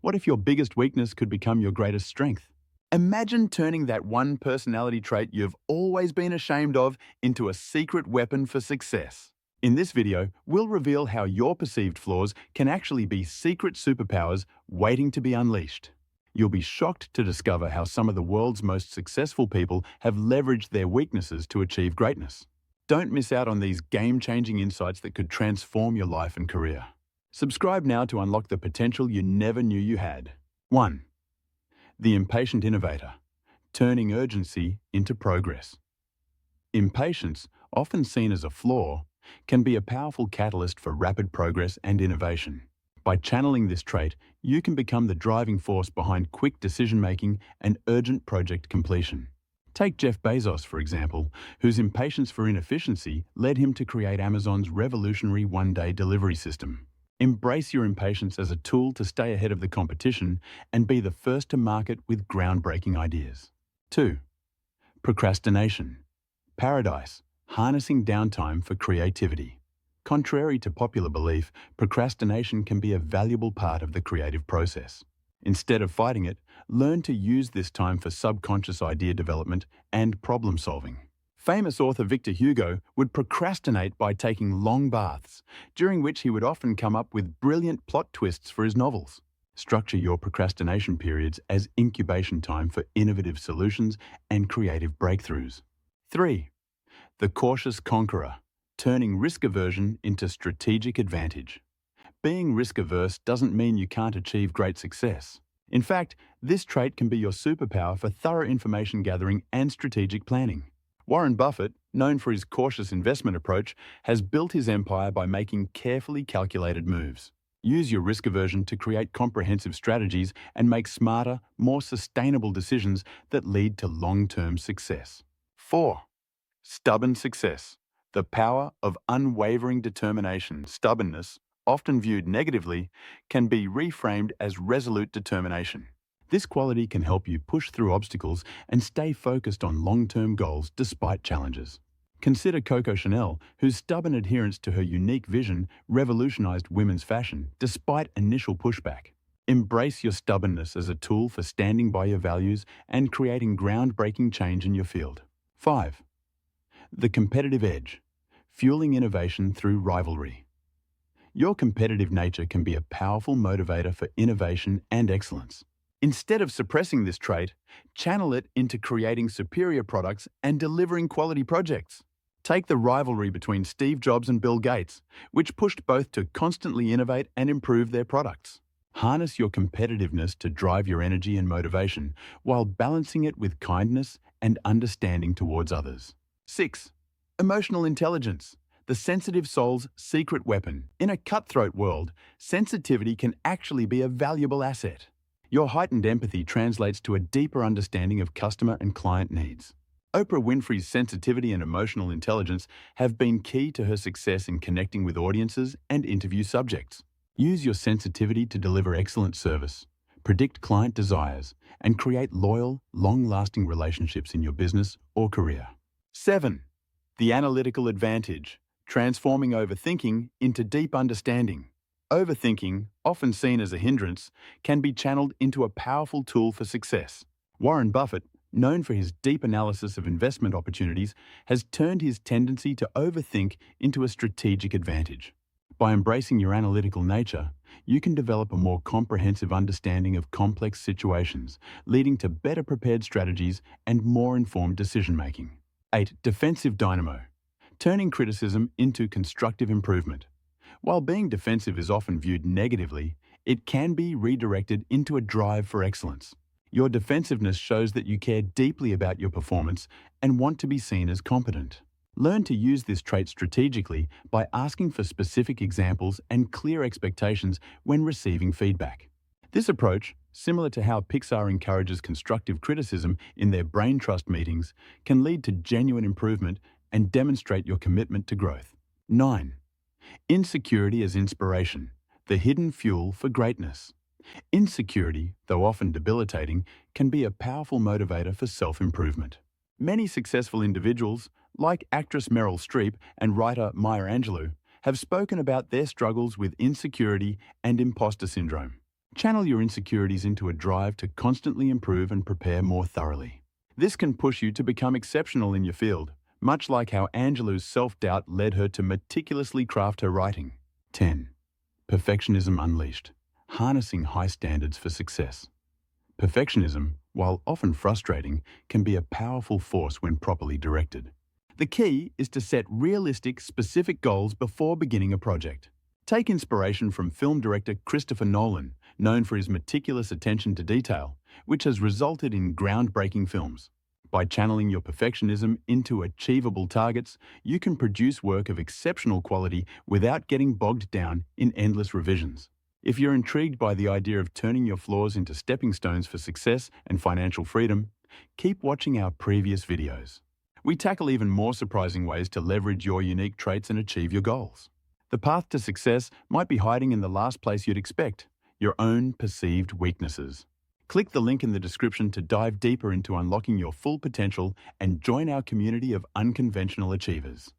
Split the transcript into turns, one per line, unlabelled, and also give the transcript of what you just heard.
What if your biggest weakness could become your greatest strength? Imagine turning that one personality trait you've always been ashamed of into a secret weapon for success. In this video, we'll reveal how your perceived flaws can actually be secret superpowers waiting to be unleashed. You'll be shocked to discover how some of the world's most successful people have leveraged their weaknesses to achieve greatness. Don't miss out on these game-changing insights that could transform your life and career. Subscribe now to unlock the potential you never knew you had. 1. The impatient innovator, turning urgency into progress. Impatience, often seen as a flaw, can be a powerful catalyst for rapid progress and innovation. By channeling this trait, you can become the driving force behind quick decision-making and urgent project completion. Take Jeff Bezos, for example, whose impatience for inefficiency led him to create Amazon's revolutionary one-day delivery system. Embrace your impatience as a tool to stay ahead of the competition and be the first to market with groundbreaking ideas. 2. Procrastination. Paradise, harnessing downtime for creativity. Contrary to popular belief, procrastination can be a valuable part of the creative process. Instead of fighting it, learn to use this time for subconscious idea development and problem solving. Famous author Victor Hugo would procrastinate by taking long baths, during which he would often come up with brilliant plot twists for his novels. Structure your procrastination periods as incubation time for innovative solutions and creative breakthroughs. 3. The cautious conqueror, turning risk aversion into strategic advantage. Being risk-averse doesn't mean you can't achieve great success. In fact, this trait can be your superpower for thorough information gathering and strategic planning. Warren Buffett, known for his cautious investment approach, has built his empire by making carefully calculated moves. Use your risk aversion to create comprehensive strategies and make smarter, more sustainable decisions that lead to long-term success. 4. Stubborn success. The power of unwavering determination. Stubbornness, often viewed negatively, can be reframed as resolute determination. This quality can help you push through obstacles and stay focused on long-term goals despite challenges. Consider Coco Chanel, whose stubborn adherence to her unique vision revolutionized women's fashion despite initial pushback. Embrace your stubbornness as a tool for standing by your values and creating groundbreaking change in your field. 5. The competitive edge, fueling innovation through rivalry. Your competitive nature can be a powerful motivator for innovation and excellence. Instead of suppressing this trait, channel it into creating superior products and delivering quality projects. Take the rivalry between Steve Jobs and Bill Gates, which pushed both to constantly innovate and improve their products. Harness your competitiveness to drive your energy and motivation, while balancing it with kindness and understanding towards others. 6. Emotional intelligence. The sensitive soul's secret weapon. In a cutthroat world, sensitivity can actually be a valuable asset. Your heightened empathy translates to a deeper understanding of customer and client needs. Oprah Winfrey's sensitivity and emotional intelligence have been key to her success in connecting with audiences and interview subjects. Use your sensitivity to deliver excellent service, predict client desires, and create loyal, long-lasting relationships in your business or career. 7. The analytical advantage. Transforming overthinking into deep understanding. Overthinking, often seen as a hindrance, can be channeled into a powerful tool for success. Warren Buffett, known for his deep analysis of investment opportunities, has turned his tendency to overthink into a strategic advantage. By embracing your analytical nature, you can develop a more comprehensive understanding of complex situations, leading to better prepared strategies and more informed decision-making. 8. Defensive Dynamo. Turning criticism into constructive improvement. While being defensive is often viewed negatively, it can be redirected into a drive for excellence. Your defensiveness shows that you care deeply about your performance and want to be seen as competent. Learn to use this trait strategically by asking for specific examples and clear expectations when receiving feedback. This approach, similar to how Pixar encourages constructive criticism in their brain trust meetings, can lead to genuine improvement and demonstrate your commitment to growth. 9. Insecurity as inspiration, the hidden fuel for greatness. Insecurity, though often debilitating, can be a powerful motivator for self-improvement. Many successful individuals, like actress Meryl Streep and writer Maya Angelou, have spoken about their struggles with insecurity and imposter syndrome. Channel your insecurities into a drive to constantly improve and prepare more thoroughly. This can push you to become exceptional in your field, much like how Angelou's self-doubt led her to meticulously craft her writing. 10. Perfectionism unleashed. Harnessing high standards for success. Perfectionism, while often frustrating, can be a powerful force when properly directed. The key is to set realistic, specific goals before beginning a project. Take inspiration from film director Christopher Nolan, known for his meticulous attention to detail, which has resulted in groundbreaking films. By channeling your perfectionism into achievable targets, you can produce work of exceptional quality without getting bogged down in endless revisions. If you're intrigued by the idea of turning your flaws into stepping stones for success and financial freedom, keep watching our previous videos. We tackle even more surprising ways to leverage your unique traits and achieve your goals. The path to success might be hiding in the last place you'd expect, your own perceived weaknesses. Click the link in the description to dive deeper into unlocking your full potential and join our community of unconventional achievers.